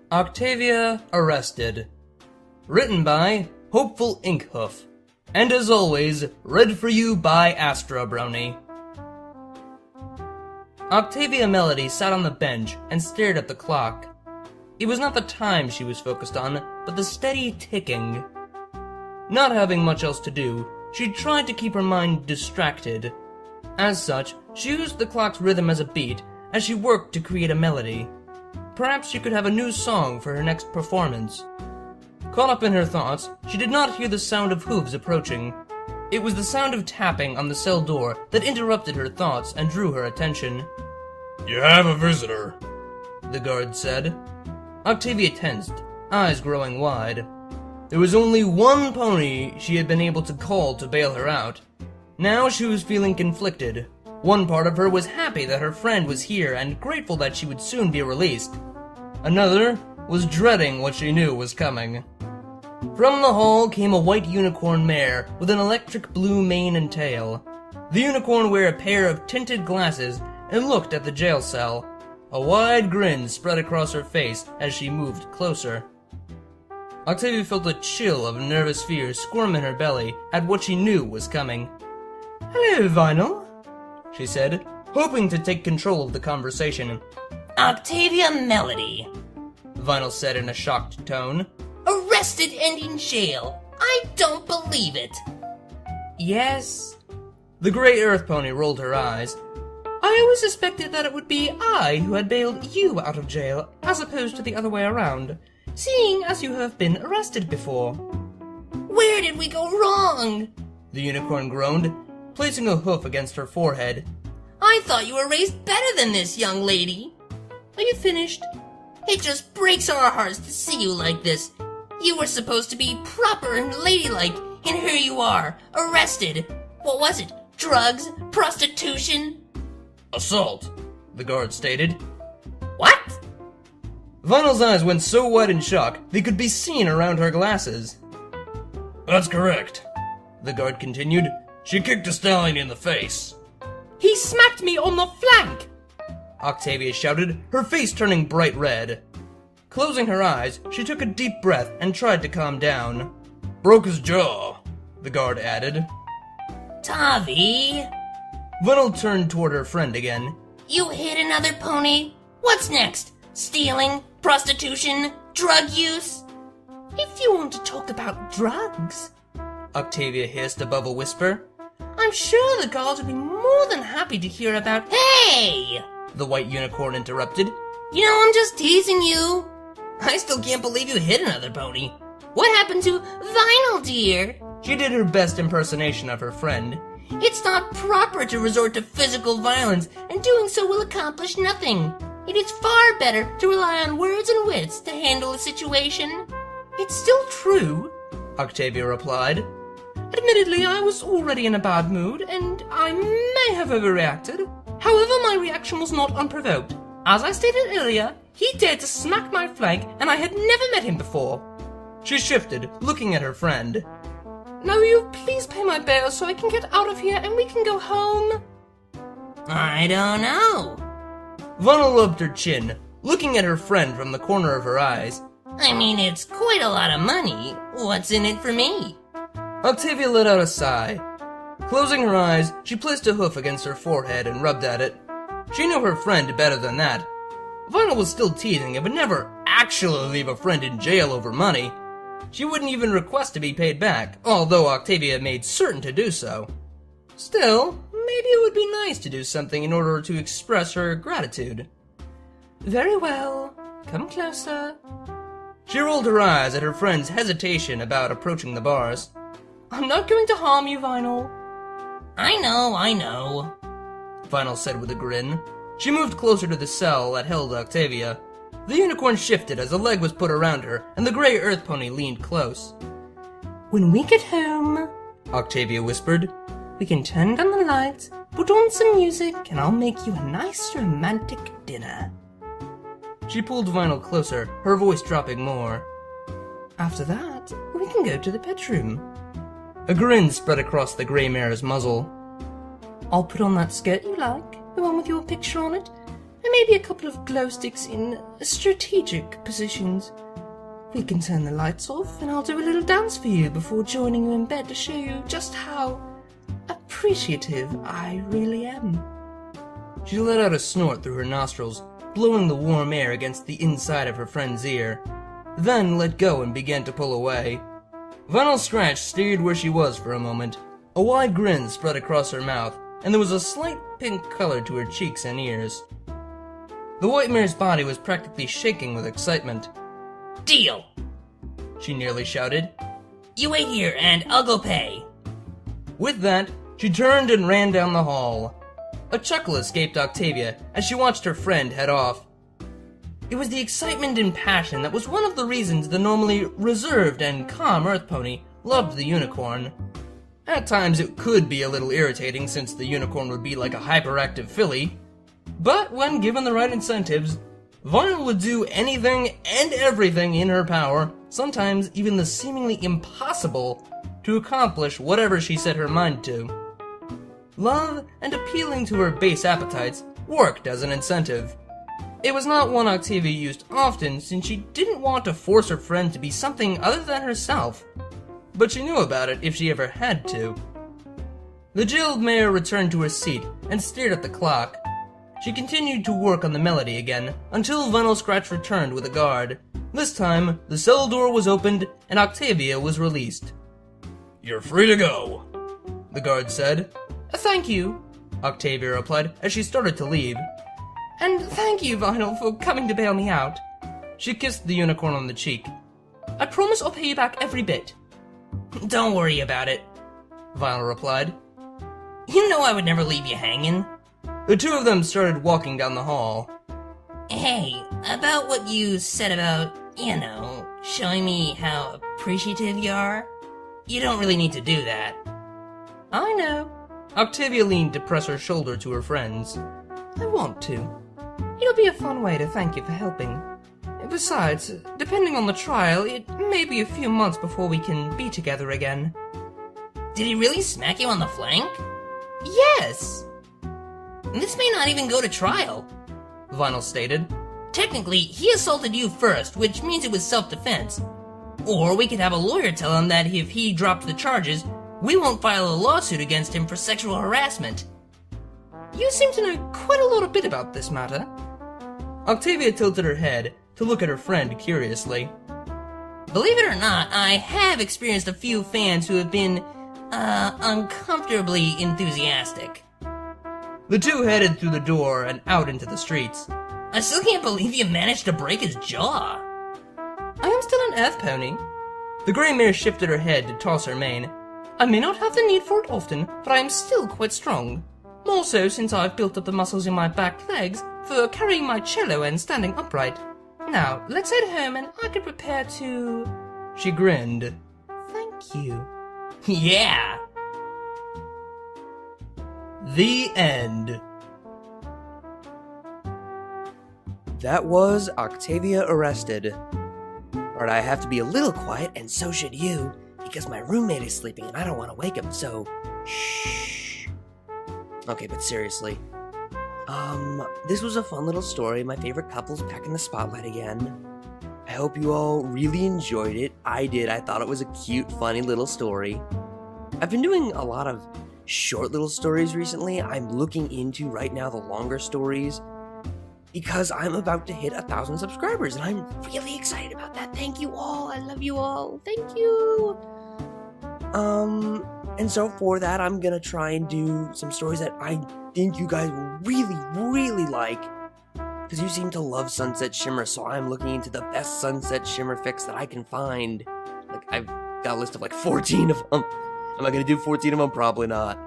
Octavia Arrested. Written by Hopeful Inkhoof. And as always, read for you by ASTRO BRONY. Octavia Melody sat on the bench and stared at the clock. It was not the time she was focused on, but the steady ticking. Not having much else to do, she tried to keep her mind distracted. As such, she used the clock's rhythm as a beat as she worked to create a melody. Perhaps she could have a new song for her next performance. Caught up in her thoughts, she did not hear the sound of hooves approaching. It was the sound of tapping on the cell door that interrupted her thoughts and drew her attention. "You have a visitor," the guard said. Octavia tensed, eyes growing wide. There was only one pony she had been able to call to bail her out. Now she was feeling conflicted. One part of her was happy that her friend was here and grateful that she would soon be released. Another was dreading what she knew was coming. From the hall came a white unicorn mare with an electric blue mane and tail. The unicorn wore a pair of tinted glasses and looked at the jail cell. A wide grin spread across her face as she moved closer. Octavia felt a chill of nervous fear squirm in her belly at what she knew was coming. "Hello, Vinyl," she said, hoping to take control of the conversation. "Octavia Melody," Vinyl said in a shocked tone. "Arrested and in jail. I don't believe it." "Yes?" The gray earth pony rolled her eyes. "I always suspected that it would be I who had bailed you out of jail, as opposed to the other way around, seeing as you have been arrested before." "Where did we go wrong?" the unicorn groaned, placing a hoof against her forehead. "I thought you were raised better than this, young lady." "Are you finished?" "It just breaks our hearts to see you like this. You were supposed to be proper and ladylike, and here you are, arrested. What was it? Drugs? Prostitution?" "Assault," the guard stated. "What?" Vinyl's eyes went so wide in shock they could be seen around her glasses. "That's correct," the guard continued. "She kicked a stallion in the face." "He smacked me on the flank!" Octavia shouted, her face turning bright red. Closing her eyes, she took a deep breath and tried to calm down. "Broke his jaw," the guard added. "Tavi," Vinyl turned toward her friend again. "you hit another pony? What's next? Stealing? Prostitution? Drug use?" "If you want to talk about drugs," Octavia hissed above a whisper, "I'm sure the guards would be more than happy to hear about—" "Hey!" the white unicorn interrupted. "You know, I'm just teasing you." "I still can't believe you hit another pony." "What happened to Vinyl, dear?" She did her best impersonation of her friend. "It's not proper to resort to physical violence, and doing so will accomplish nothing. It is far better to rely on words and wits to handle a situation." "It's still true," Octavia replied. "Admittedly, I was already in a bad mood, and I may have overreacted. However, my reaction was not unprovoked. As I stated earlier, he dared to smack my flank, and I had never met him before." She shifted, looking at her friend. "Now will you please pay my bail so I can get out of here and we can go home?" "I don't know." Vinyl rubbed her chin, looking at her friend from the corner of her eyes. "I mean, it's quite a lot of money. What's in it for me?" Octavia let out a sigh. Closing her eyes, she placed a hoof against her forehead and rubbed at it. She knew her friend better than that. Vinyl was still teasing and would never actually leave a friend in jail over money. She wouldn't even request to be paid back, although Octavia made certain to do so. Still, maybe it would be nice to do something in order to express her gratitude. "Very well. Come closer." She rolled her eyes at her friend's hesitation about approaching the bars. "I'm not going to harm you, Vinyl." I know," Vinyl said with a grin. She moved closer to the cell that held Octavia. The unicorn shifted as a leg was put around her, and the gray earth pony leaned close. "When we get home," Octavia whispered, "we can turn down the lights, put on some music, and I'll make you a nice romantic dinner." She pulled Vinyl closer, her voice dropping more. "After that, we can go to the bedroom." A grin spread across the gray mare's muzzle. "I'll put on that skirt you like, the one with your picture on it, and maybe a couple of glow sticks in strategic positions. We can turn the lights off, and I'll do a little dance for you before joining you in bed to show you just how appreciative I really am. She let out a snort through her nostrils, blowing the warm air against the inside of her friend's ear, then let go and began to pull away. Vinyl Scratch stayed where she was for a moment. A wide grin spread across her mouth, and there was a slight pink color to her cheeks and ears. The White Mare's body was practically shaking with excitement. Deal! She nearly shouted. You wait here, and I'll go pay. With that, she turned and ran down the hall. A chuckle escaped Octavia as she watched her friend head off. It was the excitement and passion that was one of the reasons the normally reserved and calm Earth Pony loved the unicorn. At times it could be a little irritating since the unicorn would be like a hyperactive filly, but when given the right incentives, Vinyl would do anything and everything in her power, sometimes even the seemingly impossible, to accomplish whatever she set her mind to. Love and appealing to her base appetites worked as an incentive. It was not one Octavia used often since she didn't want to force her friend to be something other than herself, but she knew about it if she ever had to. The jilled mare returned to her seat and stared at the clock. She continued to work on the melody again until Vinyl Scratch returned with a guard. This time, the cell door was opened and Octavia was released. You're free to go, the guard said. Thank you, Octavia replied as she started to leave. And thank you, Vinyl, for coming to bail me out. She kissed the unicorn on the cheek. I promise I'll pay you back every bit. Don't worry about it, Vinyl replied. You know I would never leave you hanging. The two of them started walking down the hall. Hey, about what you said about, showing me how appreciative you are, you don't really need to do that. I know. Octavia leaned to press her shoulder to her friend's. I want to. It'll be a fun way to thank you for helping. Besides, depending on the trial, it may be a few months before we can be together again. Did he really smack you on the flank? Yes! This may not even go to trial, Vinyl stated. Technically, he assaulted you first, which means it was self-defense. Or we could have a lawyer tell him that if he drops the charges, we won't file a lawsuit against him for sexual harassment. You seem to know quite a little bit about this matter. Octavia tilted her head to look at her friend curiously. Believe it or not, I have experienced a few fans who have been, uncomfortably enthusiastic. The two headed through the door and out into the streets. I still can't believe you managed to break his jaw. I am still an Earth Pony. The grey mare shifted her head to toss her mane. I may not have the need for it often, but I am still quite strong. More so since I've built up the muscles in my back legs for carrying my cello and standing upright. Now, let's head home and I can prepare to... She grinned. Thank you. Yeah! The end. That was Octavia Arrested. Alright, I have to be a little quiet, and so should you, because my roommate is sleeping and I don't want to wake him, so... Shh. Okay, but seriously. This was a fun little story. My favorite couple's back in the spotlight again. I hope you all really enjoyed it. I did. I thought it was a cute, funny little story. I've been doing a lot of short little stories recently. I'm looking into right now the longer stories because I'm about to hit 1,000 subscribers and I'm really excited about that. Thank you all. I love you all. Thank you. And so for that, I'm gonna try and do some stories that I think you guys will really, really like, because you seem to love Sunset Shimmer, so I'm looking into the best Sunset Shimmer fics that I can find. Like, I've got a list of like 14 of them. Am I gonna do 14 of them? Probably not.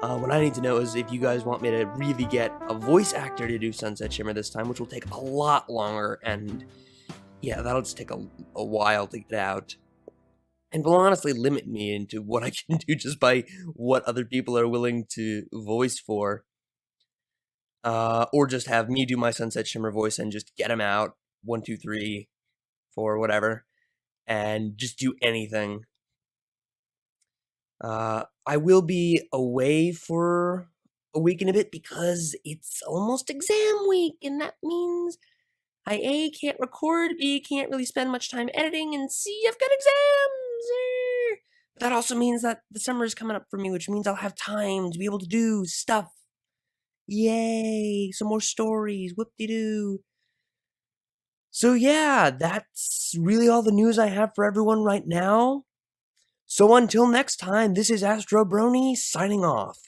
What I need to know is if you guys want me to really get a voice actor to do Sunset Shimmer this time, which will take a lot longer, and yeah, that'll just take a while to get out. And will honestly limit me into what I can do just by what other people are willing to voice for. Or just have me do my Sunset Shimmer voice and just get him out, 1, 2, 3, 4, whatever, and just do anything. I will be away for a week and a bit because it's almost exam week, and that means I A, can't record, B, can't really spend much time editing, and C, I've got exams! But that also means that the summer is coming up for me, which means I'll have time to be able to do stuff. Yay! Some more stories, whoop-de-doo. So yeah, that's really all the news I have for everyone right now. So until next time, this is ASTRO BRONY signing off.